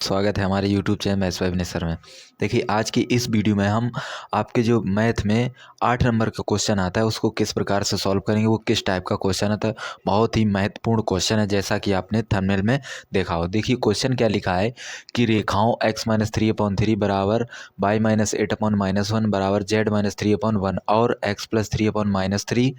स्वागत है हमारे YouTube channel maths by Vinesh sir में। देखिए आज की इस वीडियो में हम आपके जो मैथ में 8 नंबर का क्वेश्चन आता है उसको किस प्रकार से सॉल्व करेंगे, वो किस टाइप का क्वेश्चन आता है। बहुत ही महत्वपूर्ण क्वेश्चन है, जैसा कि आपने थंबनेल में देखा हो। देखिए क्वेश्चन क्या लिखा है कि रेखाओं x-3/3 बराबर y-8/-1 बराबर z-3/1 और x+3/-3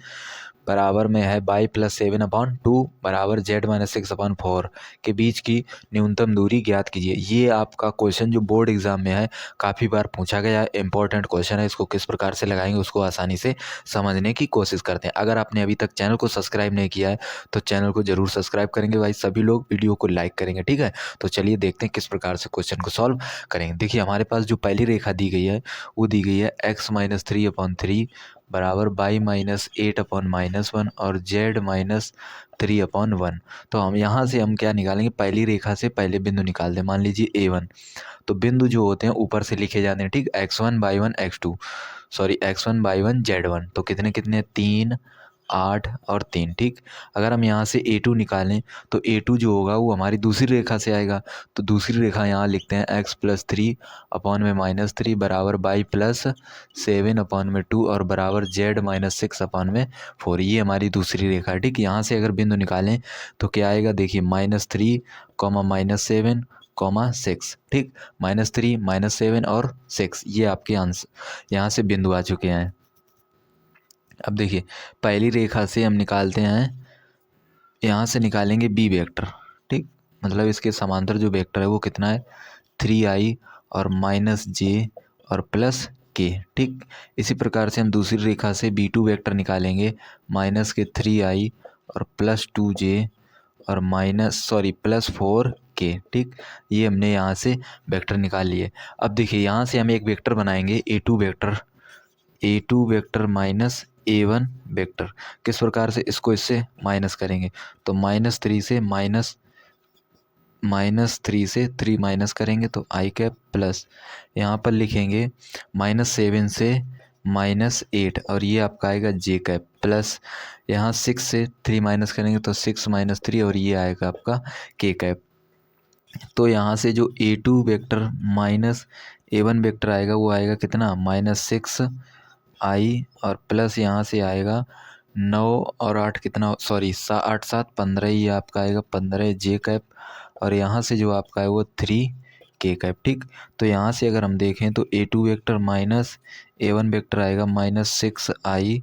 बराबर में है y+7/2 बराबर z-6/4 के बीच की न्यूनतम दूरी ज्ञात कीजिए। ये आपका क्वेश्चन जो बोर्ड एग्जाम में है, काफ़ी बार पूछा गया इंपॉर्टेंट क्वेश्चन है। इसको किस प्रकार से लगाएंगे उसको आसानी से समझने की कोशिश करते हैं। अगर आपने अभी तक चैनल को सब्सक्राइब नहीं किया है तो चैनल को जरूर सब्सक्राइब करेंगे भाई, सभी लोग वीडियो को लाइक करेंगे, ठीक है। तो चलिए देखते हैं किस प्रकार से क्वेश्चन को सॉल्व करेंगे। देखिए हमारे पास जो पहली रेखा दी गई है वो दी गई है x-3/3 बराबर y-8/-1 और z-3/1। तो हम से हम क्या निकालेंगे, पहली रेखा से पहले बिंदु निकाल दें। मान लीजिए A1, तो बिंदु जो होते हैं ऊपर से लिखे जाते हैं, ठीक। x1 y1 x2 sorry x1 y1 z1, तो कितने कितने 3 8 और 3, ठीक। अगर हम यहाँ से A2 निकालें तो A2 जो होगा वो हमारी दूसरी रेखा से आएगा। तो दूसरी रेखा यहाँ लिखते हैं x+3/-3 बराबर y+7/2 और बराबर z-6/4। ये हमारी दूसरी रेखा है, ठीक। यहाँ से अगर बिंदु निकालें तो क्या आएगा, देखिए -3, -7, 6, ठीक। -3, -7 और 6, ये आपके आंसर यहाँ से बिंदु आ चुके हैं। अब देखिए पहली रेखा से हम निकालते हैं, यहाँ से निकालेंगे बी वेक्टर, ठीक। मतलब इसके समांतर जो वेक्टर है वो कितना है 3i और -j और +k, ठीक। इसी प्रकार से हम दूसरी रेखा से b2 वेक्टर निकालेंगे, -3i और +2j और +4k, ठीक। ये हमने यहाँ से वेक्टर निकाल लिए। अब देखिए यहाँ से हम एक वेक्टर बनाएंगे A2 vector minus A1 vector. किस प्रकार से, इसको इससे माइनस करेंगे तो -3 से 3 माइनस करेंगे तो i कैप प्लस, यहाँ पर लिखेंगे -7 से -8 और ये आपका आएगा j कैप प्लस, यहाँ 6 से 3 माइनस करेंगे तो 6 - 3 और ये आएगा आपका k कैप। तो यहाँ से जो A2 vector minus A1 vector आएगा वो आएगा कितना -6i और प्लस यहाँ से आएगा 9 और 8 कितना, सॉरी 8 7 15, ये आपका आएगा 15 j कैप और यहाँ से जो आपका है वो 3 k कैप, ठीक। तो यहाँ से अगर हम देखें तो A2 vector minus A1 vector आएगा -6i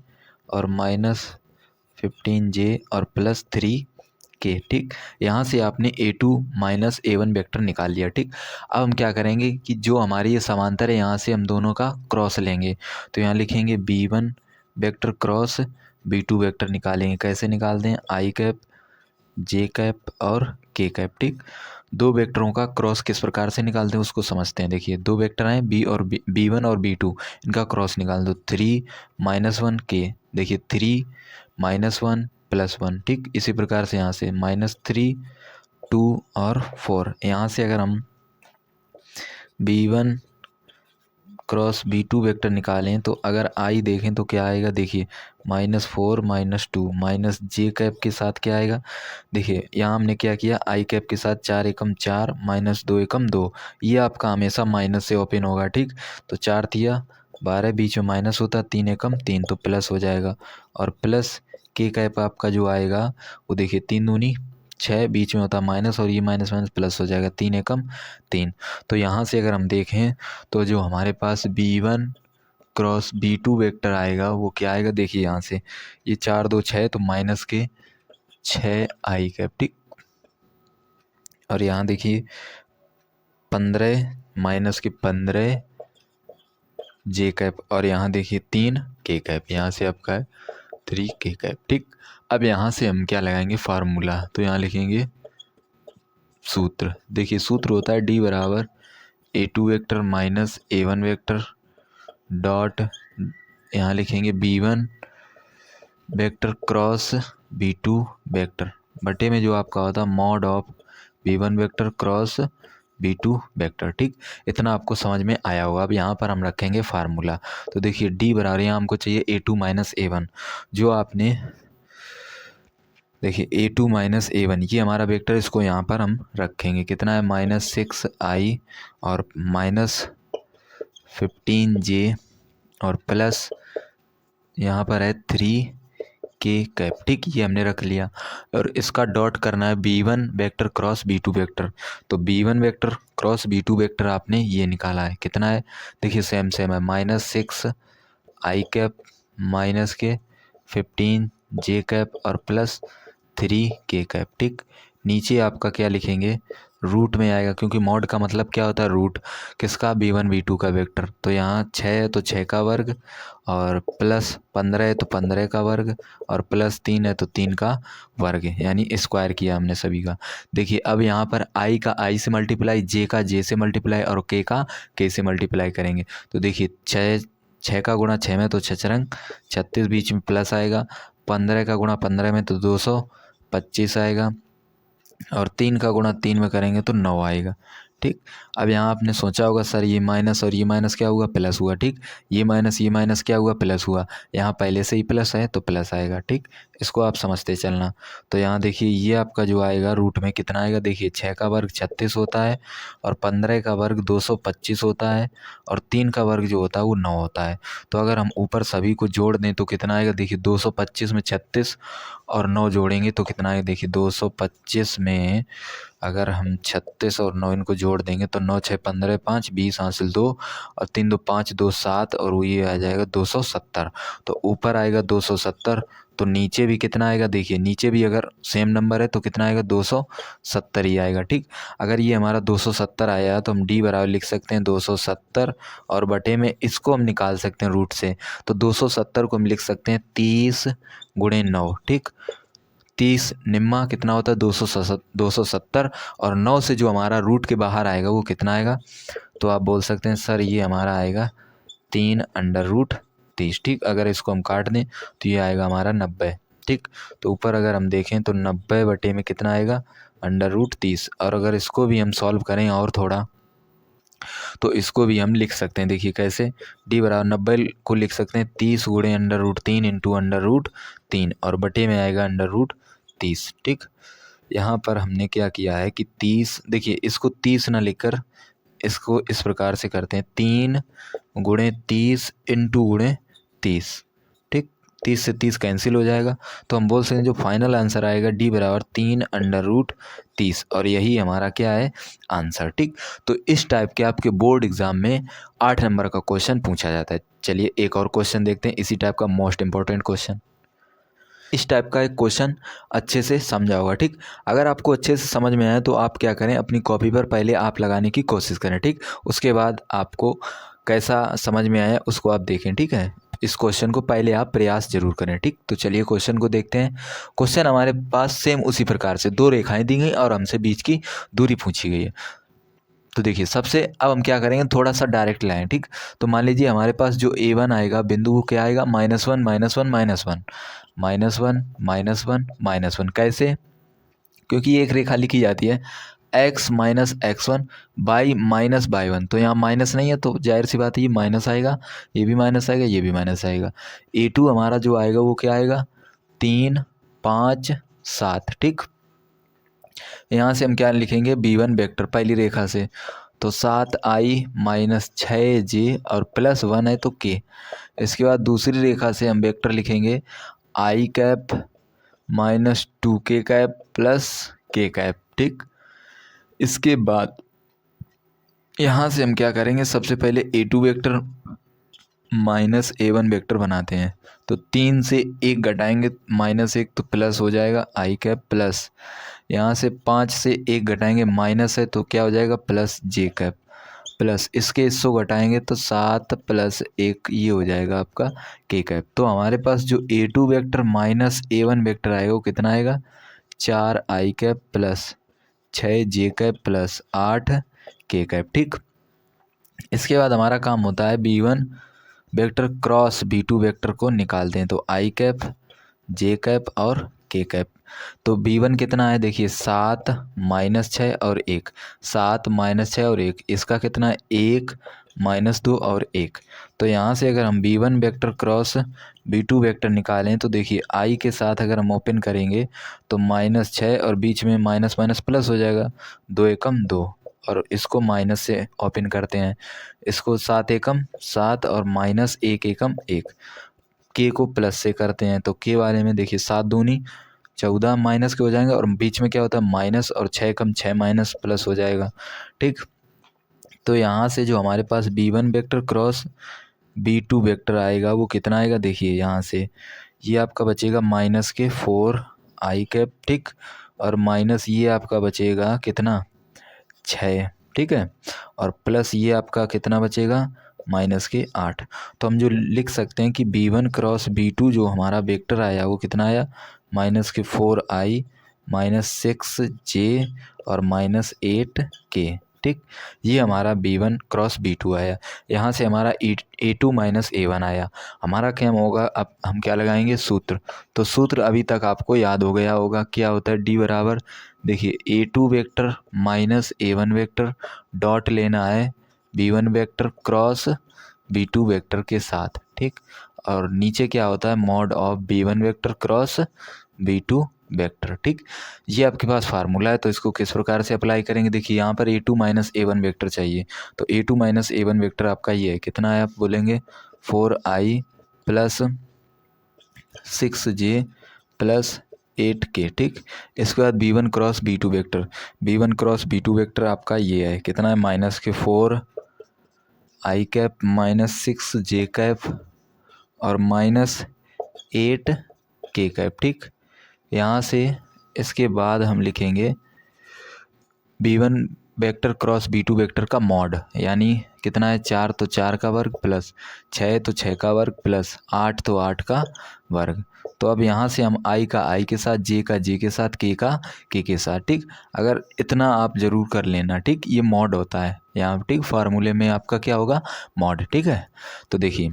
और -15j और +3 k, ठीक। यहाँ से आपने A2 माइनस A1 वेक्टर निकाल लिया, ठीक। अब हम क्या करेंगे कि जो हमारी ये समांतर है यहाँ से हम दोनों का क्रॉस लेंगे। तो यहाँ लिखेंगे B1 vector cross B2 vector निकालेंगे। कैसे निकालते हैं, i कैप j कैप और k कैप, ठीक। दो वेक्टरों का क्रॉस किस प्रकार से निकालते हैं उसको समझते हैं। देखिए दो वेक्टर हैं B1 और B2, इनका क्रॉस निकाल दो। 3 - 1 k, देखिए 3 - 1 + 1, ठीक। इसी प्रकार से यहाँ से -3 2 और 4, यहाँ से अगर हम B1 क्रॉस B2 वेक्टर निकालें तो अगर i देखें तो क्या आएगा, देखिए -4 - 2 -j कैप के साथ क्या आएगा, देखिए यहाँ हमने क्या किया, i कैप के साथ 4 एकम 4 -2 एकम 2, ये आपका हमेशा माइनस से ओपन होगा, ठीक। तो 4 तिया 12, बीच में माइनस होता, 3 एकम 3 तो प्लस हो जाएगा और प्लस k कैप आपका जो आएगा वो देखिए 3 दूनी 6, बीच में होता माइनस और ये माइनस माइनस प्लस हो जाएगा, 3 एकम 3। तो यहाँ से अगर हम देखें तो जो हमारे पास B1 क्रॉस B2 वेक्टर आएगा वो क्या आएगा, देखिए यहाँ से ये 4 2 6 तो माइनस के 6 i कैप, ठीक। और यहाँ देखिए 15 माइनस के 15 j कैप और यहाँ देखिए 3 k कैप, यहाँ से आपका है 3 k कैप, ठीक। अब यहाँ से हम क्या लगाएंगे, फार्मूला। तो यहाँ लिखेंगे सूत्र। देखिए सूत्र होता है D बराबर A2 vector minus A1 vector dot, यहाँ लिखेंगे B1 vector cross B2 vector बटे में जो आपका होता है mod of B1 vector cross B2 vector, ठीक। इतना आपको समझ में आया होगा। अब यहाँ पर हम रखेंगे फार्मूला। तो देखिए D बराबर, यहाँ हमको चाहिए A2 - A1, जो आपने देखिए A2 माइनस A1 ये हमारा वेक्टर, इसको यहाँ पर हम रखेंगे। कितना है -6i और -15j और प्लस यहाँ पर है 3k ठीक, ये हमने रख लिया। और इसका डॉट करना है B1 vector cross B2 vector. तो B1 vector cross B2 vector आपने ये निकाला है, कितना है देखिए सेम सेम है, -6i माइनस के 15j और प्लस 3k ठीक। नीचे आपका क्या लिखेंगे, रूट में आएगा, क्योंकि मॉड का मतलब क्या होता है, रूट किसका, B1 B2 का वेक्टर। तो यहाँ 6 है तो 6 का वर्ग, और प्लस 15 है तो 15 का वर्ग, और प्लस 3 है तो 3 का वर्ग है, यानी स्क्वायर किया हमने सभी का। देखिए अब यहाँ पर i का i से मल्टीप्लाई, j का j से मल्टीप्लाई और k का k से मल्टीप्लाई करेंगे। तो देखिए 6 का गुणा 6 में तो 6 रंग 36, बीच में प्लस आएगा, 15 का गुणा 15 में तो 225 आएगा, और 3 का गुणा 3 में करेंगे तो 9 आएगा ठीक। अब यहाँ आपने सोचा होगा सर ये माइनस और ये माइनस क्या हुआ, प्लस हुआ ठीक। ये माइनस क्या हुआ, प्लस हुआ। यहाँ पहले से ही प्लस है तो प्लस आएगा ठीक, इसको आप समझते चलना। तो यहाँ देखिए ये आपका जो आएगा रूट में कितना आएगा, देखिए 6 का वर्ग 36 होता है, और 15 का वर्ग 225 होता है, और 3 का वर्ग जो होता है वो 9 होता है। तो अगर हम ऊपर सभी को जोड़ दें तो कितना आएगा, देखिए 225 में 36 और 9 जोड़ेंगे तो कितना आएगा, देखिए 225 में अगर हम 36 और 9 इनको जोड़ देंगे तो 9 6 15 5 20 हासिल 2 और 3 2 5 2 7 और वो ये आ जाएगा 270। तो ऊपर आएगा 270, तो नीचे भी कितना आएगा, देखिए नीचे भी अगर सेम नंबर है तो कितना आएगा, 270 ही आएगा ठीक। अगर ये हमारा 270 आया तो हम d बराबर लिख सकते हैं 270, और बटे में इसको हम निकाल सकते हैं रूट से। तो 270 को हम लिख सकते हैं 30 गुणे 9 ठीक। 30 निम्मा कितना होता है 270, और 9 से जो हमारा रूट के बाहर आएगा वो कितना आएगा, तो आप बोल सकते हैं सर ये हमारा आएगा 3√30 ठीक। अगर इसको हम काट दें तो ये आएगा हमारा 90 ठीक। तो ऊपर अगर हम देखें तो 90 बटे में कितना आएगा, √30। और अगर इसको भी हम सॉल्व करें और थोड़ा, तो इसको भी हम लिख सकते हैं, देखिए कैसे, d बराबर 90 को लिख सकते हैं 30 गुणे √3 इंटू √3, और बटे में आएगा √30 ठीक। यहाँ पर हमने क्या किया है कि 30, देखिए इसको 30 ना लिखकर इसको इस प्रकार से करते हैं, 3 गुणे 30 इंटू गुणे 30 ठीक। 30 से 30 कैंसिल हो जाएगा, तो हम बोल सकते हैं जो फाइनल आंसर आएगा d बराबर 3√30, और यही हमारा क्या है, आंसर ठीक। तो इस टाइप के आपके बोर्ड एग्जाम में 8 नंबर का क्वेश्चन पूछा जाता है। चलिए एक और क्वेश्चन देखते हैं, इसी टाइप का मोस्ट इंपॉर्टेंट क्वेश्चन। इस टाइप का एक क्वेश्चन अच्छे से समझा होगा ठीक। अगर आपको अच्छे से समझ में आए तो आप क्या करें, अपनी कॉपी पर पहले आप लगाने की कोशिश करें ठीक। उसके बाद आपको कैसा समझ में आया उसको आप देखें ठीक है। इस क्वेश्चन को पहले आप प्रयास जरूर करें ठीक। तो चलिए क्वेश्चन को देखते हैं। क्वेश्चन हमारे पास सेम उसी प्रकार से 2 रेखाएं दी गई और हमसे बीच की दूरी पूछी गई है। तो देखिए सबसे अब हम क्या करेंगे, थोड़ा सा डायरेक्ट लाएं ठीक। तो मान लीजिए हमारे पास जो A1 आएगा बिंदु वो क्या आएगा, -1 -1 -1 -1 -1 कैसे, क्योंकि एक रेखा लिखी जाती है x minus x1 by minus by 1, तो यहाँ माइनस नहीं है तो जाहिर सी बात है ये माइनस आएगा, ये भी माइनस आएगा, ये भी माइनस आएगा। A2 हमारा जो आएगा वो क्या आएगा, 3 5 7 ठीक। यहाँ से हम क्या लिखेंगे, B1 वेक्टर पहली रेखा से, तो 7i माइनस 6j और प्लस 1 है तो k। इसके बाद दूसरी रेखा से हम वेक्टर लिखेंगे i cap minus 2k cap plus k cap ठीक। इसके बाद यहाँ से हम क्या करेंगे, सबसे पहले A2 vector minus A1 vector बनाते हैं। तो 3 से 1 घटाएंगे -1 तो प्लस हो जाएगा i कैप प्लस, यहाँ से 5 से 1 घटाएंगे माइनस है तो क्या हो जाएगा प्लस j कैप प्लस, इसके इसको घटाएंगे तो 7 प्लस 1 ये हो जाएगा आपका k कैप। तो हमारे पास जो A2 vector minus A1 vector आएगा वो कितना आएगा, 4i cap plus 6j cap plus 8k cap ठीक। इसके बाद हमारा काम होता है B1 vector cross B2 vector को निकालते हैं। तो i कैप j कैप और के कैप। तो B1 कितना है देखिए 7 माइनस 6 और 1, 7 माइनस 6 और 1, इसका कितना है 1 माइनस 2 और 1। तो यहाँ से अगर हम B1 vector cross B2 vector निकालें तो देखिए I के साथ अगर हम ओपन करेंगे तो माइनस 6 और बीच में माइनस माइनस प्लस हो जाएगा, 2 एकम 2, और इसको माइनस से ओपन करते हैं, इसको 7 एकम 7 और माइनस 1 एकम 1, के को प्लस से करते हैं तो के वाले में देखिए 7 दूनी 14 माइनस के हो जाएंगे, और बीच में क्या होता है माइनस, और 6 कम 6 माइनस प्लस हो जाएगा। ठीक, तो यहाँ से जो हमारे पास B1 vector cross B2 vector आएगा वो कितना आएगा देखिए, यहाँ से ये आपका बचेगा माइनस के 4 आई कैप। ठीक, और माइनस ये आपका बचेगा कितना 6। ठीक है, और प्लस ये आपका कितना बचेगा माइनस के 8। तो हम जो लिख सकते हैं कि B1 क्रॉस B2 जो हमारा वेक्टर आया वो कितना आया माइनस के 4i माइनस 6j और माइनस 8k। ठीक, ये हमारा B1 क्रॉस B2 आया। यहाँ से हमारा A2 माइनस A1 आया। हमारा क्या होगा, अब हम क्या लगाएंगे सूत्र। तो सूत्र अभी तक आपको याद हो गया होगा, क्या होता है D बराबर देखिए A2 vector minus A1 vector dot लेना है B1 vector cross B2 vector के साथ। ठीक, और नीचे क्या होता है mod of B1 vector cross B2 vector. ठीक, ये आपके पास फार्मूला है। तो इसको किस प्रकार से अप्लाई करेंगे देखिए, यहाँ पर A2 माइनस A1 वेक्टर चाहिए, तो A2 माइनस A1 वेक्टर आपका ये है, कितना है आप बोलेंगे 4i plus 6j plus 8k। ठीक, इसके बाद B1 cross B2 vector, B1 cross B2 vector आपका ये है, कितना है माइनस के 4 आई कैप माइनस 6j कैप और माइनस 8k कैप। ठीक, यहाँ से इसके बाद हम लिखेंगे B1 vector cross B2 vector का मॉड, यानी कितना है 4 तो 4 का वर्ग प्लस 6 तो 6 का वर्ग प्लस 8 तो 8 का वर्ग। तो अब यहाँ से हम I का I के साथ, J का J के साथ, K का K के साथ। ठीक, अगर इतना आप ज़रूर कर लेना। ठीक, ये मॉड होता है यहाँ। ठीक, फार्मूले में आपका क्या होगा मॉड। ठीक है, तो देखिए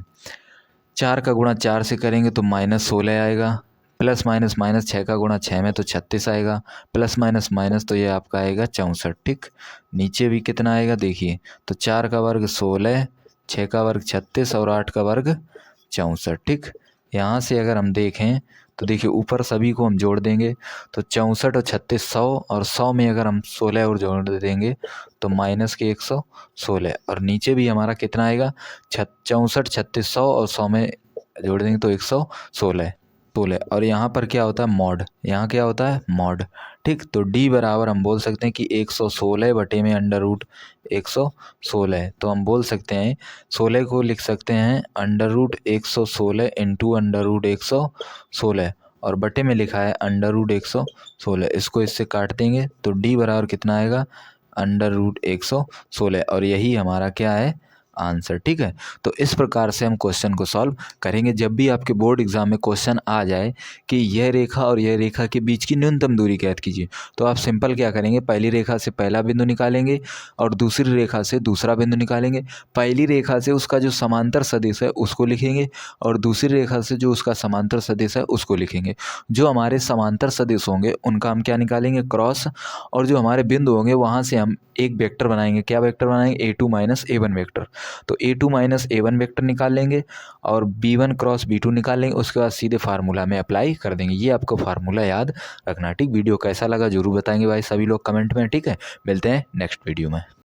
4 का गुणा 4 से करेंगे तो माइनस 16 आएगा, प्लस माइनस माइनस 6 का गुणा 6 में तो 36 आएगा, प्लस माइनस माइनस तो ये आपका आएगा 64। ठीक, नीचे भी कितना आएगा देखिए, तो 4 का वर्ग 16, 6 का वर्ग 36 और 8 का वर्ग 64। ठीक, यहाँ से अगर हम देखें तो देखिए ऊपर सभी को हम जोड़ देंगे तो 64 और 36 100, और 100 में अगर हम 16 और जोड़ देंगे तो माइनस के 116, और नीचे भी हमारा कितना आएगा 64 36 100 और 100 में जोड़ देंगे तो 116। और यहाँ पर क्या होता है मॉड, यहाँ क्या होता है मॉड। ठीक, तो D बराबर हम बोल सकते हैं कि 116 बटे में अंडर रूट 116। तो हम बोल सकते हैं 16 को लिख सकते हैं under root 116 into under root 116, और बटे में लिखा है अंडर रूट 116। इसको इससे काट देंगे तो D बराबर कितना आएगा अंडर रूट 116, और यही हमारा क्या है आंसर। ठीक है, तो इस प्रकार से हम क्वेश्चन को सॉल्व करेंगे। जब भी आपके बोर्ड एग्जाम में क्वेश्चन आ जाए कि यह रेखा और यह रेखा के बीच की न्यूनतम दूरी ज्ञात कीजिए, तो आप सिंपल क्या करेंगे, पहली रेखा से पहला बिंदु निकालेंगे और दूसरी रेखा से दूसरा बिंदु निकालेंगे। पहली रेखा से उसका जो समांतर सदिश है उसको लिखेंगे, और दूसरी रेखा से जो उसका समांतर सदिश है उसको लिखेंगे। जो हमारे समांतर सदिश होंगे उनका हम क्या निकालेंगे क्रॉस, और जो हमारे बिंदु होंगे वहाँ से हम एक वेक्टर बनाएंगे। क्या वेक्टर बनाएंगे A2 माइनस A1 वेक्टर। तो A2 माइनस A1 वेक्टर निकाल लेंगे और B1 क्रॉस B2 निकाल लेंगे, उसके बाद सीधे फार्मूला में अप्लाई कर देंगे। ये आपको फार्मूला याद रखना। ठीक, वीडियो कैसा लगा जरूर बताएंगे भाई सभी लोग कमेंट में। ठीक है, मिलते हैं नेक्स्ट वीडियो में।